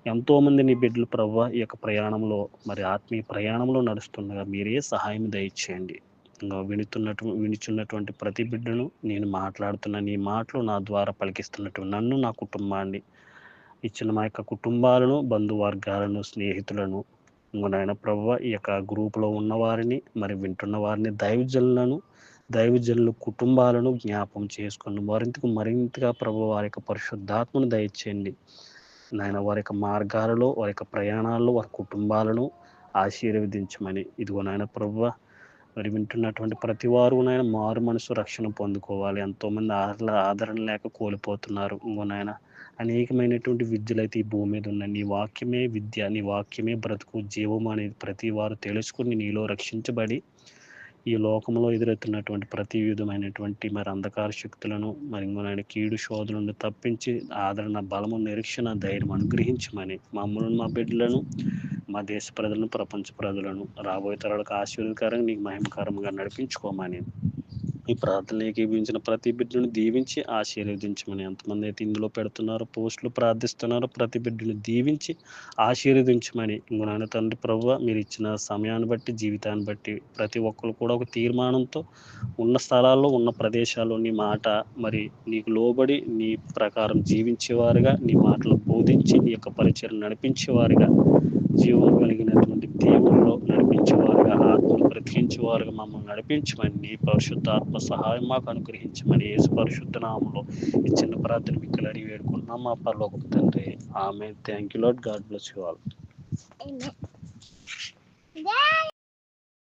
ఎంతోమంది నీ బిడ్డలు ప్రభువా ఈ యొక్క ప్రయాణంలో మరి ఆత్మీయ ప్రయాణంలో నడుస్తుండగా మీరే సహాయం దయచేయండి. వినుచున్నటువంటి ప్రతి బిడ్డను నేను మాట్లాడుతున్న నీ మాటలు నా ద్వారా పలికిస్తున్నటువంటి నన్ను, నా కుటుంబాన్ని, ఇచ్చిన మా యొక్క కుటుంబాలను, బంధువర్గాలను, స్నేహితులను, నాయన ప్రభువా ఈ యొక్క గ్రూప్‌లో ఉన్నవారిని, మరి వింటున్న వారిని, దైవజనుల కుటుంబాలను జ్ఞాపకం చేసుకొని మరింతగా ప్రభువా వారి యొక్క పరిశుద్ధాత్మను దయచేయండి. నాయన వారి యొక్క మార్గాలలో, వారి యొక్క ప్రయాణాల్లో వారి కుటుంబాలను ఆశీర్వదించమని. ఇదిగో నాయన ప్రభువా మరి వింటున్నటువంటి ప్రతి వారు నాయన మారు మనసు రక్షణ పొందుకోవాలి. ఎంతోమంది ఆదరణ లేక కోల్పోతున్నారు. ఇంగో నాయన అనేకమైనటువంటి విద్యలైతే ఈ భూమి మీద ఉన్నాయి. నీ వాక్యమే విద్య, నీ వాక్యమే బ్రతుకు, జీవము అనేది ప్రతి వారు తెలుసుకుని నీలో రక్షించబడి ఈ లోకంలో ఎదురవుతున్నటువంటి ప్రతి విధమైనటువంటి మరి అంధకార శక్తులను మరి ఇంకొన కీడు శోధన నుండి తప్పించి ఆదరణ, బలము, నిరీక్షణ, ధైర్యం అనుగ్రహించమని మమ్మల్ని, మా బిడ్డలను, మా దేశ ప్రజలను, ప్రపంచ ప్రజలను రాబోయే తరాలకు ఆశీర్వాదకరంగా నీకు మహిమకరంగా నడిపించుకోమని ఈ ప్రార్థనలు ఏకీభవించిన ప్రతి బిడ్డను దీవించి ఆశీర్వదించమని. ఎంతమంది అయితే ఇందులో పెడుతున్నారో, పోస్టులు ప్రార్థిస్తున్నారో ప్రతి బిడ్డను దీవించి ఆశీర్వదించమని. ఇంకో నాయన తండ్రి ప్రభువా మీరు ఇచ్చిన సమయాన్ని బట్టి, జీవితాన్ని బట్టి ప్రతి ఒక్కరు కూడా ఒక తీర్మానంతో ఉన్న స్థలాల్లో, ఉన్న ప్రదేశాల్లో నీ మాట మరి నీకు లోబడి నీ ప్రకారం జీవించేవారుగా, నీ మాటలు బోధించి నీ యొక్క పరిచయం నడిపించేవారుగా, జీవం కలిగినటువంటి దేవుల్లో నడిపించేవారుగా, ఆత్మను బ్రతికించేవారుగా మమ్మల్ని నడిపించమని నీ పరిశుద్ధాత్మ సహాయం మాకు అనుగ్రహించమని యేసు పరిశుద్ధ నామములో ఈ చిన్న ప్రార్థన మిక్కలు అడిగి వేడుకుంటున్నాం మా పరలోకపు తండ్రి. Amen. Thank you Lord. God bless you all.